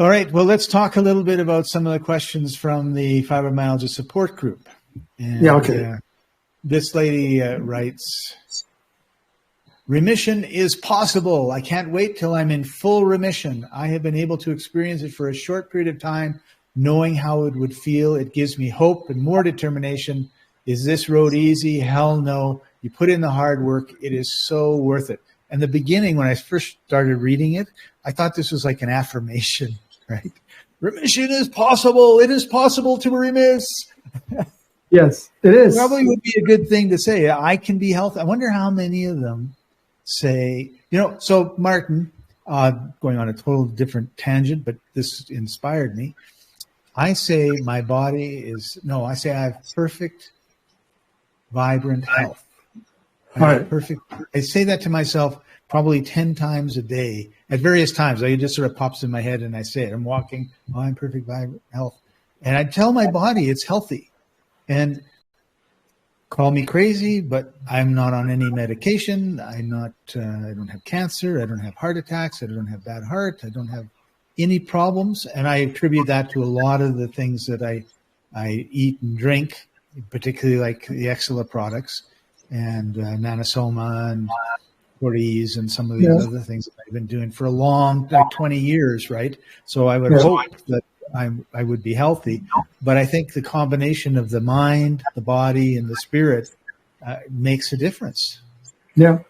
All right. Well, let's talk a little bit about some of the questions from the fibromyalgia support group. And, okay. This lady writes, remission is possible. I can't wait till I'm in full remission. I have been able to experience it for a short period of time, knowing how it would feel. It gives me hope and more determination. Is this road easy? Hell no. You put in the hard work. It is so worth it. And the beginning, when I first started reading it, I thought this was like an affirmation, right? Remission is possible. It is possible to remiss. Yes, it is. Probably would be a good thing to say. I can be healthy. I wonder how many of them say, so Martin, going on a total different tangent, but this inspired me. I say my body I say I have perfect, vibrant health. I say that to myself probably 10 times a day at various times. It just sort of pops in my head and I say it. I'm walking, I'm perfect, vibrant health. And I tell my body it's healthy. And call me crazy, but I'm not on any medication. I don't have cancer. I don't have heart attacks. I don't have bad heart. I don't have any problems. And I attribute that to a lot of the things that I eat and drink, particularly like the Exela products and Nanosoma and Cortese and some of these other things that I've been doing for a long, like 20 years, right? So I would hope that I would be healthy. But I think the combination of the mind, the body, and the spirit makes a difference. Yeah.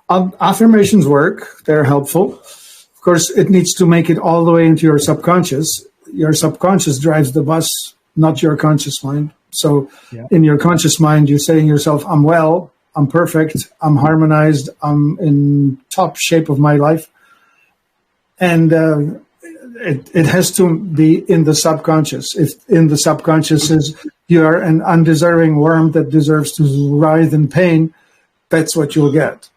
Affirmations work. They're helpful. Of course, it needs to make it all the way into your subconscious. Your subconscious drives the bus, not your conscious mind. So in your conscious mind, you're saying to yourself, I'm well, I'm perfect, I'm harmonized, I'm in top shape of my life. And it has to be in the subconscious. If in the subconscious is you are an undeserving worm that deserves to writhe in pain, that's what you'll get.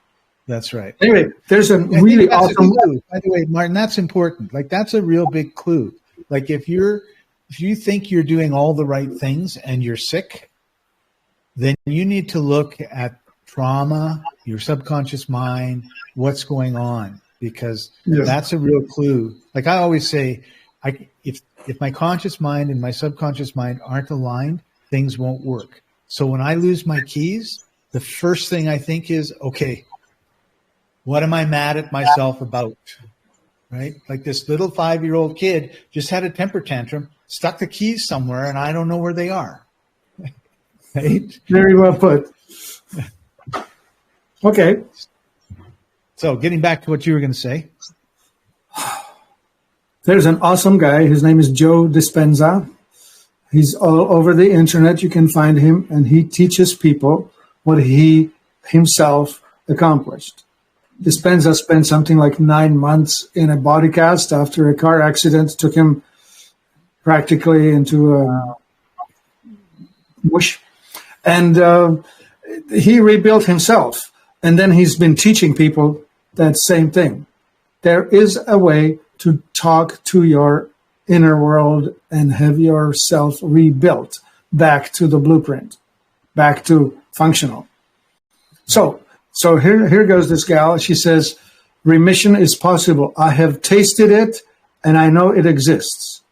That's right. Anyway, there's a really awesome. By the way, Martin, that's important. Like that's a real big clue. Like if you think you're doing all the right things and you're sick, then you need to look at trauma, your subconscious mind, what's going on, because that's a real clue. Like I always say, if my conscious mind and my subconscious mind aren't aligned, things won't work. So when I lose my keys, the first thing I think is, okay, what am I mad at myself about? Right? Like this little 5-year-old kid just had a temper tantrum, stuck the keys somewhere, and I don't know where they are. Right? Very well put. Okay. So getting back to what you were going to say. There's an awesome guy. His name is Joe Dispenza. He's all over the internet. You can find him, and he teaches people what he himself accomplished. Dispenza spent something like 9 months in a body cast after a car accident took him practically into a mush. And he rebuilt himself. And then he's been teaching people that same thing. There is a way to talk to your inner world and have yourself rebuilt back to the blueprint, back to functional. So here goes this gal. She says, remission is possible. I have tasted it and I know it exists.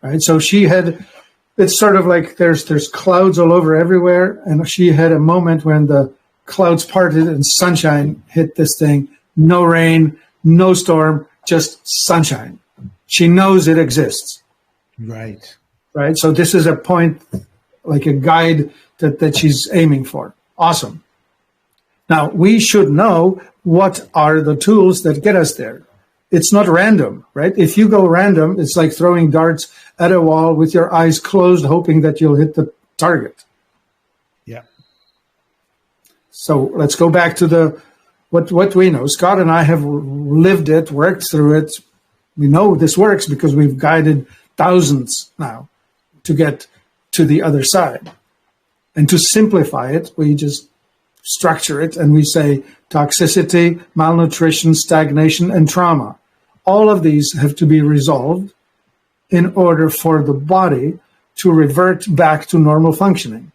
Right? So it's sort of like there's clouds all over everywhere. And she had a moment when the clouds parted and sunshine hit this thing. No rain, no storm, just sunshine. She knows it exists. Right. Right. So this is a point, like a guide that she's aiming for. Awesome. Now, we should know what are the tools that get us there. It's not random, right? If you go random, it's like throwing darts at a wall with your eyes closed, hoping that you'll hit the target. Yeah. So let's go back to what we know. Scott and I have lived it, worked through it. We know this works because we've guided thousands now to get to the other side. And to simplify it, we just structure it and we say toxicity, malnutrition, stagnation, and trauma. All of these have to be resolved in order for the body to revert back to normal functioning.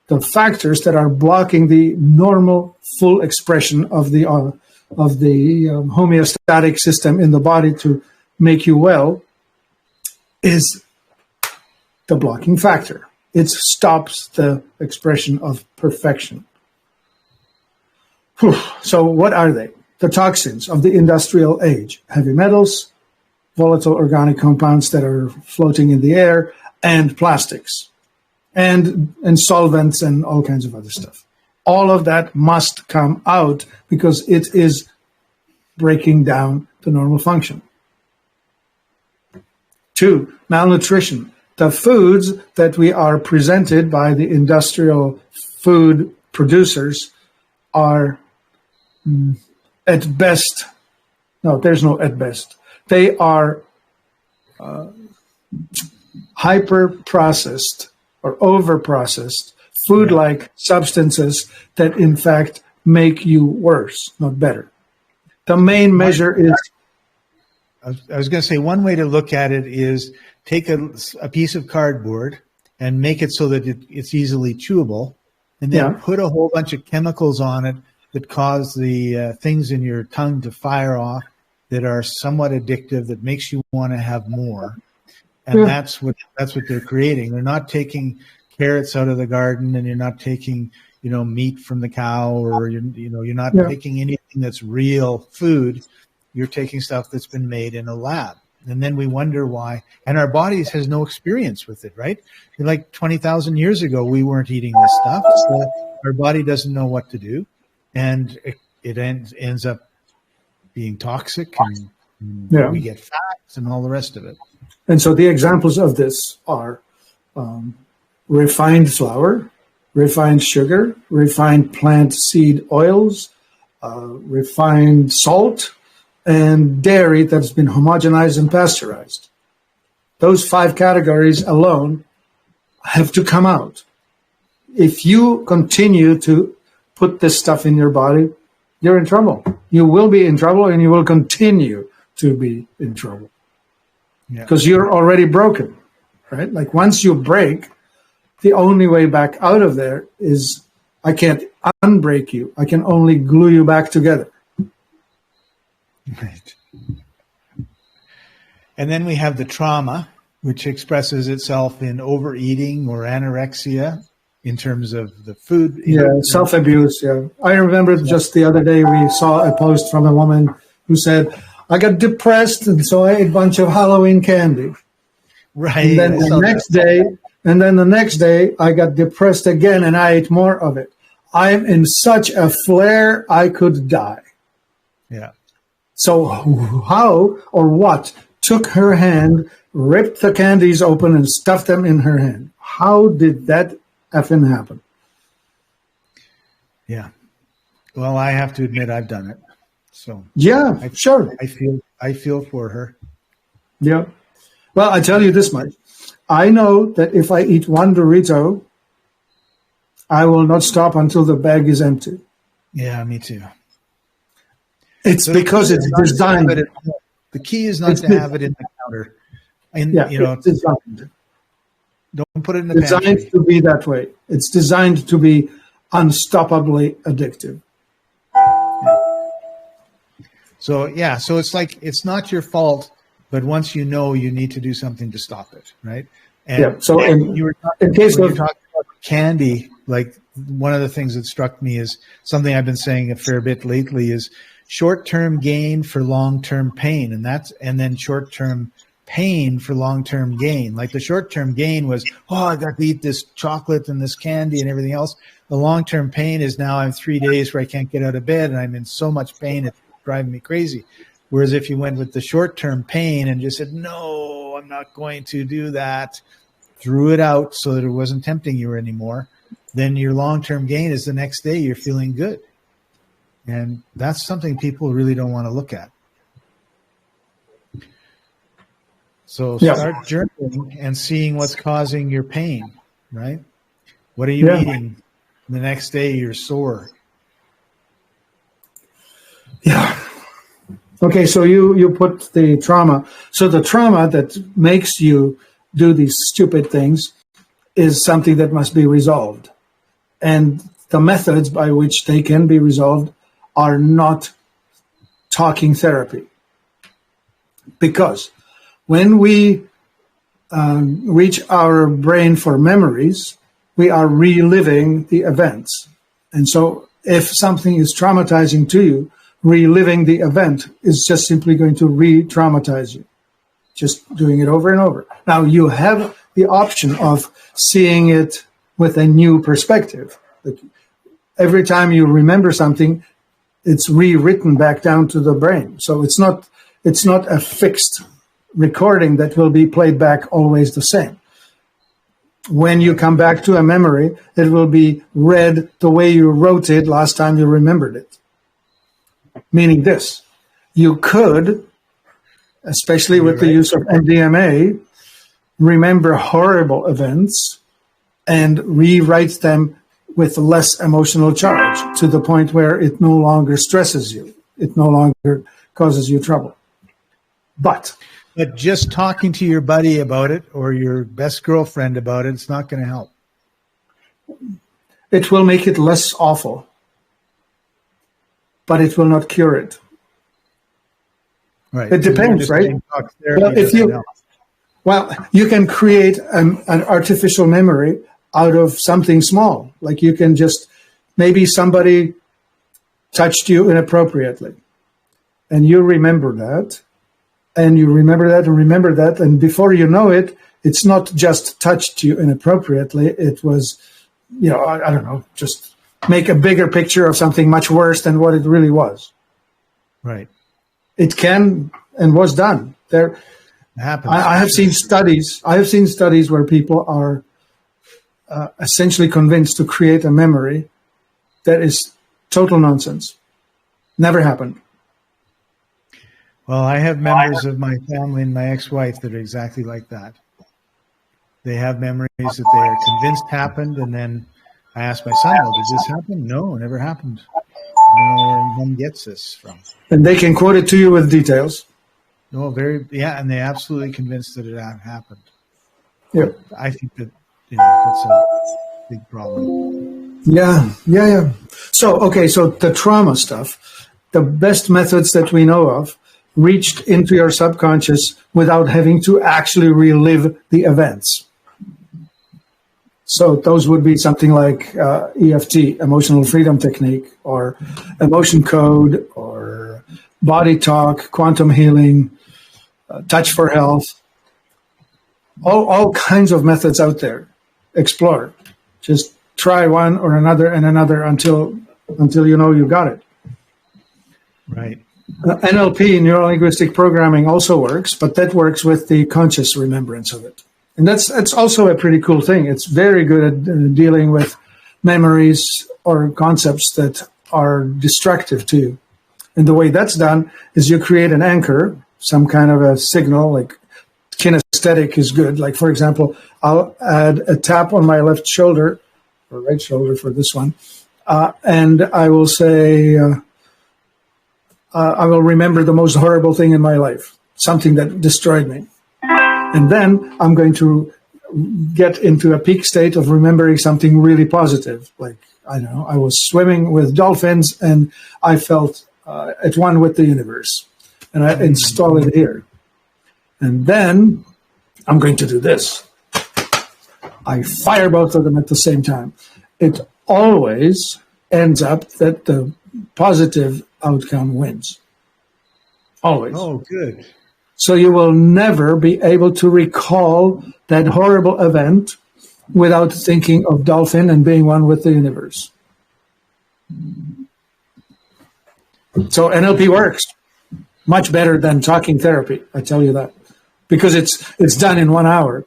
The factors that are blocking the normal full expression of the homeostatic system in the body to make you well is the blocking factor. It stops the expression of perfection. Whew. So what are they? The toxins of the industrial age: heavy metals, volatile organic compounds that are floating in the air, and plastics, and solvents and all kinds of other stuff. All of that must come out because it is breaking down the normal function. 2, malnutrition. The foods that we are presented by the industrial food producers are at best, no, there's no at best. They are hyper-processed or over-processed food-like substances that in fact make you worse, not better. The main measure is... I was going to say, one way to look at it is take a piece of cardboard and make it so that it's easily chewable, and then put a whole bunch of chemicals on it that cause the things in your tongue to fire off that are somewhat addictive, that makes you want to have more. And that's what they're creating. They're not taking carrots out of the garden, and you're not taking, meat from the cow, or you're not taking anything that's real food. You're taking stuff that's been made in a lab. And then we wonder why. And our bodies has no experience with it, right? Like 20,000 years ago, we weren't eating this stuff. So our body doesn't know what to do. And it ends up being toxic, and we get fat and all the rest of it. And so the examples of this are refined flour, refined sugar, refined plant seed oils, refined salt, and dairy that's been homogenized and pasteurized. Those 5 categories alone have to come out. If you continue to put this stuff in your body, you're in trouble. You will be in trouble, and you will continue to be in trouble. Because you're already broken, right? Like once you break, the only way back out of there is I can't unbreak you. I can only glue you back together. Right. And then we have the trauma, which expresses itself in overeating or anorexia in terms of the food. Self-abuse, I remember just the other day we saw a post from a woman who said, I got depressed, and so I ate a bunch of Halloween candy. Right. And then the next day, I got depressed again, and I ate more of it. I'm in such a flare, I could die. Yeah. So how or what took her hand, ripped the candies open, and stuffed them in her hand? How did that effing happen? Yeah. Well, I have to admit I've done it. So sure. I feel for her. Yeah. Well, I tell you this much. I know that if I eat one Dorito, I will not stop until the bag is empty. Yeah, me too. It's because it's designed. The key is not to have it in the counter. And it's designed. Don't put it in the designed pantry. To be that way. It's designed to be unstoppably addictive. So it's like, it's not your fault, but once you know, you need to do something to stop it, right? And so you're talking about candy, like one of the things that struck me is something I've been saying a fair bit lately is short-term gain for long-term pain, and then short-term pain for long-term gain. Like the short-term gain was, I got to eat this chocolate and this candy and everything else. The long-term pain is now I'm 3 days where I can't get out of bed and I'm in so much pain it's driving me crazy. Whereas if you went with the short-term pain and just said, no, I'm not going to do that, threw it out so that it wasn't tempting you anymore, then your long-term gain is the next day you're feeling good. And that's something people really don't want to look at. So start journaling and seeing what's causing your pain, right? What are you eating? The next day you're sore. Yeah. Okay, so you put the trauma. So the trauma that makes you do these stupid things is something that must be resolved. And the methods by which they can be resolved are not talking therapy. Because when we reach our brain for memories, we are reliving the events. And so if something is traumatizing to you, reliving the event is just simply going to re-traumatize you, just doing it over and over. Now, you have the option of seeing it with a new perspective. Like every time you remember something, it's rewritten back down to the brain. So it's not a fixed recording that will be played back always the same. When you come back to a memory, it will be read the way you wrote it last time you remembered it. Meaning this, you could, especially with the use of MDMA, remember horrible events and rewrite them with less emotional charge to the point where it no longer stresses you. It no longer causes you trouble. But just talking to your buddy about it or your best girlfriend about it, it's not going to help. It will make it less awful, but it will not cure it. Right. It depends, right? Well, you can create an artificial memory out of something small. Like you can just, maybe somebody touched you inappropriately and you remember that. And you remember that and remember that. And before you know it, it's not just touched you inappropriately. It was, I don't know, just make a bigger picture of something much worse than what it really was. Right. It can and was done. There happens. I have seen studies. Where people are essentially convinced to create a memory that is total nonsense. Never happened. Well, I have members of my family and my ex-wife that are exactly like that. They have memories that they are convinced happened, and then I asked my son, well, did this happen? No, it never happened. I don't know where one gets this from. And they can quote it to you with details. No, and they're absolutely convinced that it happened. Yeah. I think that that's a big problem. Yeah. So the trauma stuff, the best methods that we know of, reached into your subconscious without having to actually relive the events. So those would be something like EFT, emotional freedom technique, or emotion code, or body talk, quantum healing, touch for health, all kinds of methods out there. Explore. Just try one or another and another until you know you got it. Right. NLP, neuro-linguistic programming, also works, but that works with the conscious remembrance of it. And that's also a pretty cool thing. It's very good at dealing with memories or concepts that are destructive to you. And the way that's done is you create an anchor, some kind of a signal, like kinesthetic is good. Like, for example, I'll add a tap on my left shoulder, or right shoulder for this one, and I will say... I will remember the most horrible thing in my life, something that destroyed me. And then I'm going to get into a peak state of remembering something really positive. Like, I don't know, I was swimming with dolphins and I felt at one with the universe. And I install it here. And then I'm going to do this. I fire both of them at the same time. It always ends up that the positive outcome wins. Always. Oh, good. So you will never be able to recall that horrible event without thinking of dolphin and being one with the universe. So NLP works much better than talking therapy, I tell you that, because it's done in 1 hour,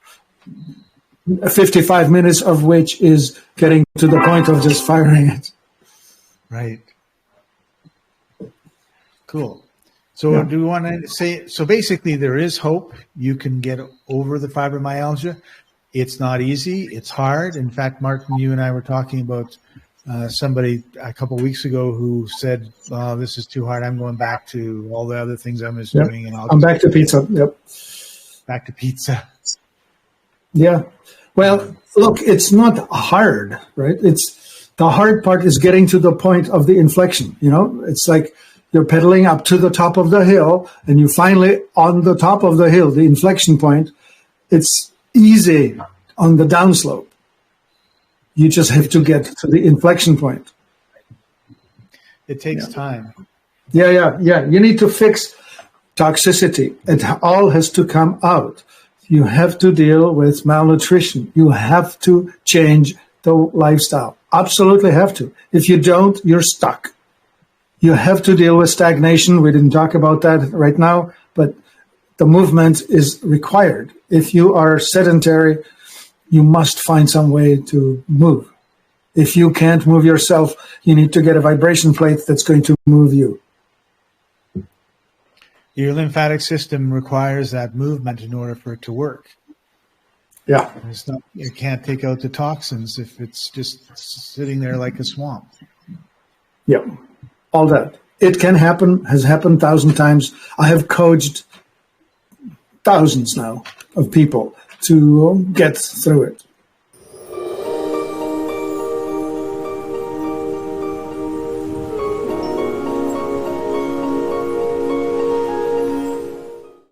55 minutes of which is getting to the point of just firing it. Right. Cool. So do we want to say, so basically there is hope. You can get over the fibromyalgia. It's not easy. It's hard. In fact, Martin, you and I were talking about somebody a couple of weeks ago who said, oh, this is too hard. I'm going back to all the other things I was doing. And I'm back to pizza. Yep. Back to pizza. Yeah. Well, look, it's not hard, right? It's the hard part is getting to the point of the inflection. It's like you're pedaling up to the top of the hill and you finally on the top of the hill, the inflection point. It's easy on the downslope. You just have to get to the inflection point. It takes time. Yeah. You need to fix toxicity. It all has to come out. You have to deal with malnutrition. You have to change the lifestyle. Absolutely have to. If you don't, you're stuck. You have to deal with stagnation. We didn't talk about that right now, but the movement is required. If you are sedentary, you must find some way to move. If you can't move yourself, you need to get a vibration plate that's going to move you. Your lymphatic system requires that movement in order for it to work. Yeah. It's not, you can't take out the toxins if it's just sitting there like a swamp. Yeah, all that. It can happen, has happened 1,000 times. I have coached thousands now of people to get through it.